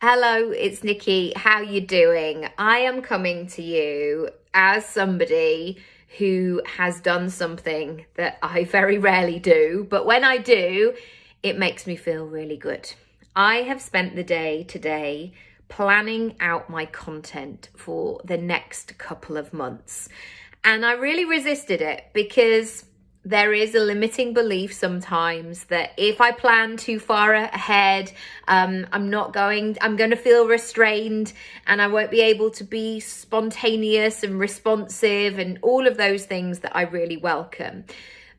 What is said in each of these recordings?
Hello, it's Nikki. How you doing? I am coming to you as somebody who has done something that I very rarely do, but when I do, it makes me feel really good. I have spent the day today planning out my content for the next couple of months, and I really resisted it because there is a limiting belief sometimes that if I plan too far ahead, I'm going to feel restrained and I won't be able to be spontaneous and responsive and all of those things that I really welcome.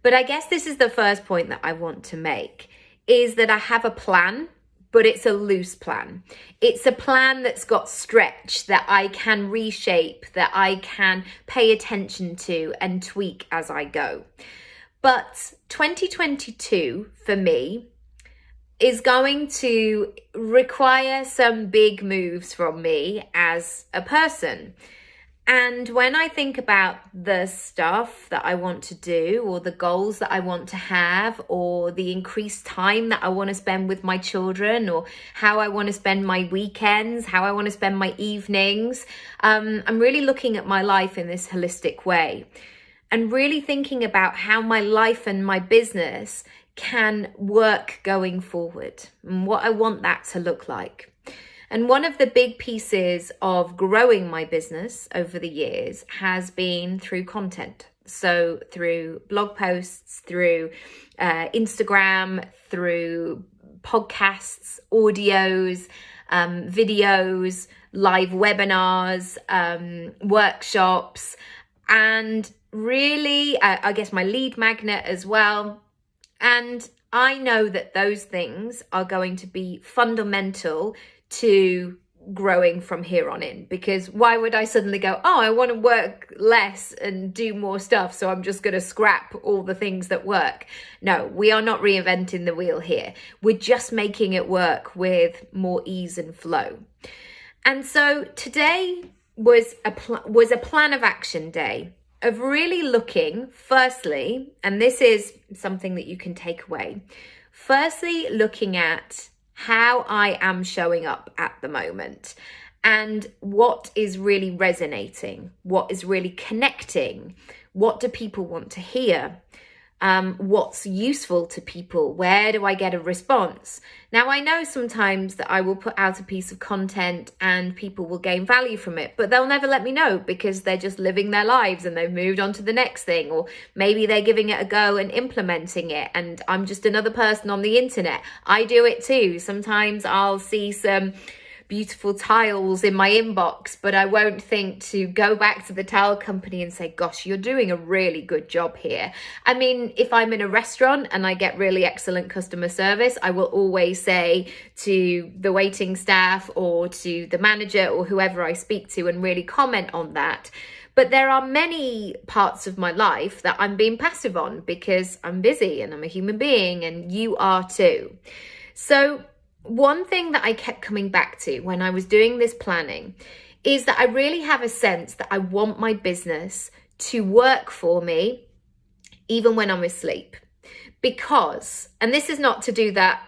But I guess this is the first point that I want to make, is that I have a plan, but it's a loose plan. It's a plan that's got stretch, that I can reshape, that I can pay attention to and tweak as I go. But 2022 for me is going to require some big moves from me as a person. And when I think about the stuff that I want to do, or the goals that I want to have, or the increased time that I want to spend with my children, or how I want to spend my weekends, how I want to spend my evenings, I'm really looking at my life in this holistic way and really thinking about how my life and my business can work going forward and what I want that to look like. And one of the big pieces of growing my business over the years has been through content. So through blog posts, through Instagram, through podcasts, audios, videos, live webinars, workshops, and really, I guess my lead magnet as well. And I know that those things are going to be fundamental to growing from here on in, because why would I suddenly go, oh, I want to work less and do more stuff, so I'm just going to scrap all the things that work? No, we are not reinventing the wheel here. We're just making it work with more ease and flow. And so today was a plan of action day of really looking, firstly, and this is something that you can take away, firstly, looking at how I am showing up at the moment and what is really resonating, what is really connecting, what do people want to hear, what's useful to people, where do I get a response? Now, I know sometimes that I will put out a piece of content and people will gain value from it, but they'll never let me know because they're just living their lives and they've moved on to the next thing, or maybe they're giving it a go and implementing it and I'm just another person on the internet. I do it too. Sometimes I'll see some beautiful tiles in my inbox, but I won't think to go back to the tile company and say, gosh, you're doing a really good job here. I mean, if I'm in a restaurant and I get really excellent customer service, I will always say to the waiting staff or to the manager or whoever I speak to and really comment on that. But there are many parts of my life that I'm being passive on because I'm busy and I'm a human being, and you are too. So one thing that I kept coming back to when I was doing this planning is that I really have a sense that I want my business to work for me even when I'm asleep. Because, and this is not to do that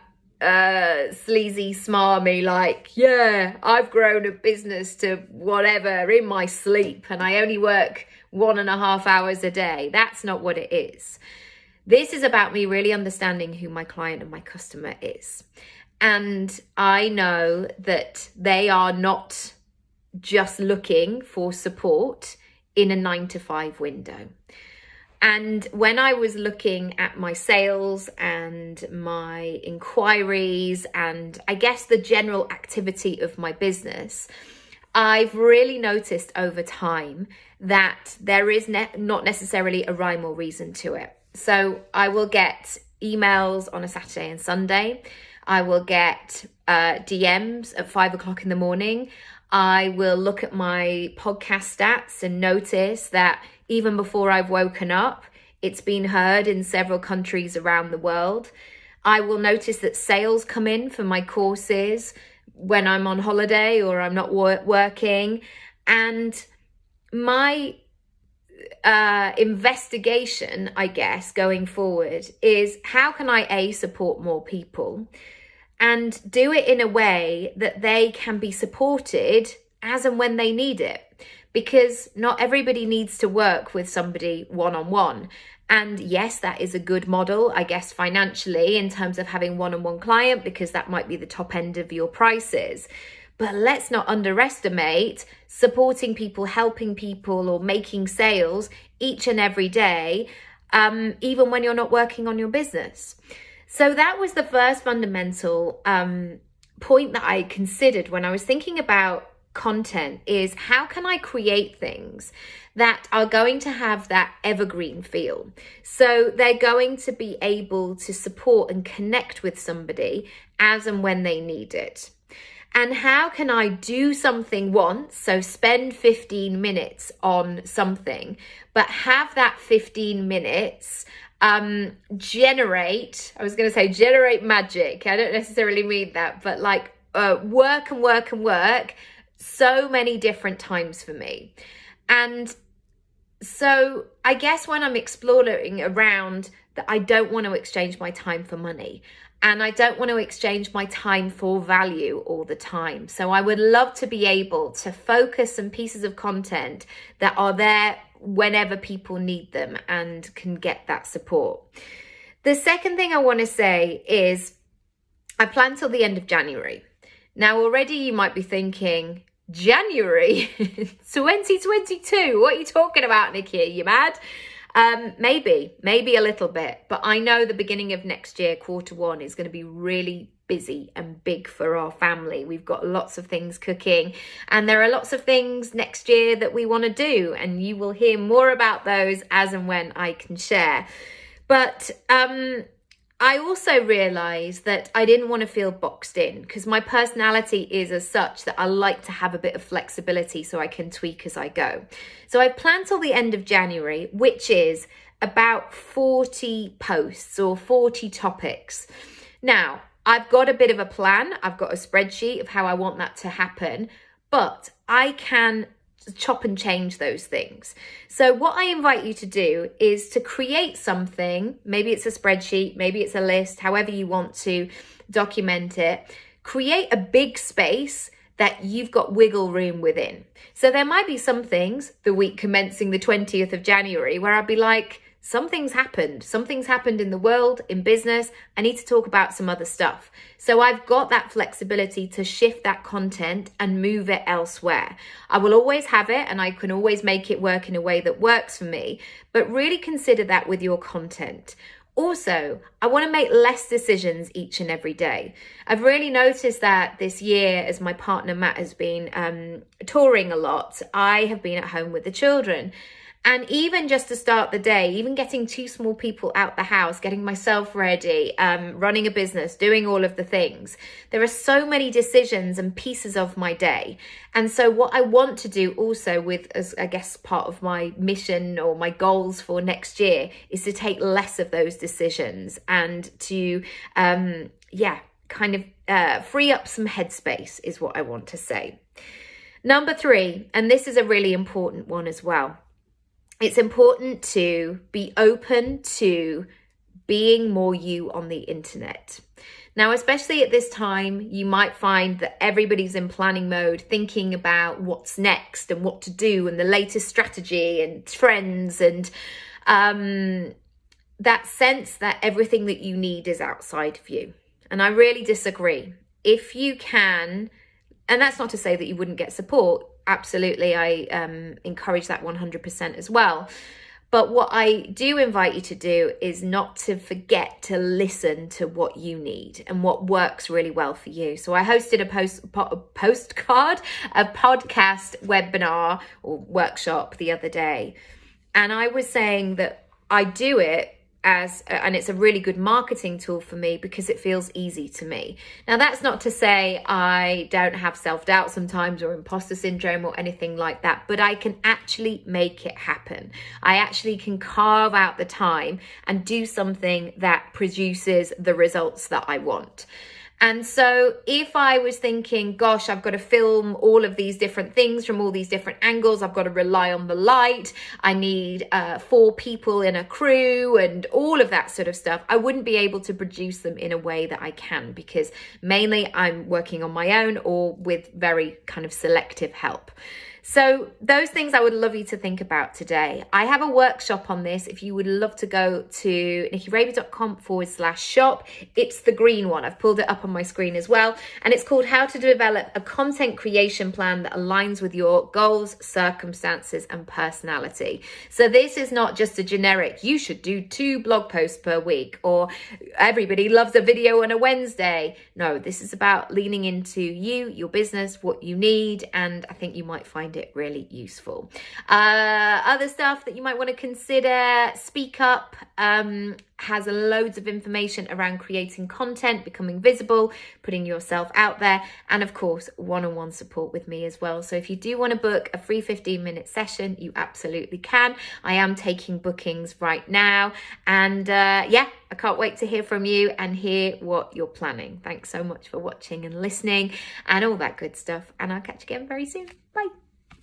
sleazy, smarmy, like, yeah, I've grown a business to whatever in my sleep and I only work 1.5 hours a day. That's not what it is. This is about me really understanding who my client and my customer is. And I know that they are not just looking for support in a 9-to-5 window. And when I was looking at my sales and my inquiries and I guess the general activity of my business, I've really noticed over time that there is not necessarily a rhyme or reason to it. So I will get emails on a Saturday and Sunday. I will get DMs at 5 o'clock in the morning. I will look at my podcast stats and notice that even before I've woken up, it's been heard in several countries around the world. I will notice that sales come in for my courses when I'm on holiday or I'm not working. And my investigation, I guess, going forward is how can I support more people? and do it in a way that they can be supported as and when they need it. Because not everybody needs to work with somebody one-on-one. And yes, that is a good model, I guess, financially, in terms of having one-on-one client, because that might be the top end of your prices. But let's not underestimate supporting people, helping people, or making sales each and every day, even when you're not working on your business. So that was the first fundamental point that I considered when I was thinking about content, is how can I create things that are going to have that evergreen feel? So they're going to be able to support and connect with somebody as and when they need it. And how can I do something once, so spend 15 minutes on something, but have that 15 minutes generate magic. I don't necessarily mean that, but like work and work and work so many different times for me. And so I guess when I'm exploring around that, I don't want to exchange my time for money. And I don't want to exchange my time for value all the time. So I would love to be able to focus some pieces of content that are there whenever people need them and can get that support. The second thing I want to say is I plan till the end of January. Now, already you might be thinking, January 2022, what are you talking about, Nikki? Are you mad? Maybe a little bit, but I know the beginning of next year, Q1, is going to be really busy and big for our family. We've got lots of things cooking, and there are lots of things next year that we want to do, and you will hear more about those as and when I can share. But I also realised that I didn't want to feel boxed in, because my personality is as such that I like to have a bit of flexibility so I can tweak as I go. So I plan till the end of January, which is about 40 posts or 40 topics. Now, I've got a bit of a plan. I've got a spreadsheet of how I want that to happen, but I can chop and change those things. So what I invite you to do is to create something. Maybe it's a spreadsheet, maybe it's a list, however you want to document it. Create a big space that you've got wiggle room within. So there might be some things the week commencing the 20th of January where I'd be like, something's happened in the world, in business. I need to talk about some other stuff. So I've got that flexibility to shift that content and move it elsewhere. I will always have it, and I can always make it work in a way that works for me, but really consider that with your content. Also, I want to make less decisions each and every day. I've really noticed that this year, as my partner Matt has been touring a lot, I have been at home with the children. And even just to start the day, even getting two small people out the house, getting myself ready, running a business, doing all of the things. There are so many decisions and pieces of my day. And so what I want to do also with, as I guess, part of my mission or my goals for next year is to take less of those decisions and to, free up some headspace is what I want to say. Number 3, and this is a really important one as well. It's important to be open to being more you on the internet. Now, especially at this time, you might find that everybody's in planning mode, thinking about what's next and what to do and the latest strategy and trends, and that sense that everything that you need is outside of you. And I really disagree. If you can, and that's not to say that you wouldn't get support. Absolutely, I encourage that 100% as well. But what I do invite you to do is not to forget to listen to what you need and what works really well for you. So I hosted a podcast webinar or workshop the other day. And I was saying that I do it and it's a really good marketing tool for me because it feels easy to me. Now, that's not to say I don't have self-doubt sometimes or imposter syndrome or anything like that, but I can actually make it happen. I actually can carve out the time and do something that produces the results that I want. And so if I was thinking, gosh, I've got to film all of these different things from all these different angles, I've got to rely on the light, I need 4 people in a crew and all of that sort of stuff, I wouldn't be able to produce them in a way that I can, because mainly I'm working on my own or with very kind of selective help. So those things I would love you to think about today. I have a workshop on this. If you would love to go to nikkiraby.com/shop, it's the green one. I've pulled it up on my screen as well. And it's called How to Develop a Content Creation Plan that Aligns with Your Goals, Circumstances, and Personality. So this is not just a generic, you should do 2 blog posts per week, or everybody loves a video on a Wednesday. No, this is about leaning into you, your business, what you need, and I think you might find it really useful. Other stuff that you might want to consider: Speak Up has loads of information around creating content, becoming visible, putting yourself out there, and of course one-on-one support with me as well. So if you do want to book a free 15-minute session, you absolutely can. I am taking bookings right now, and yeah, I can't wait to hear from you and hear what you're planning. Thanks so much for watching and listening and all that good stuff, and I'll catch you again very soon. Bye.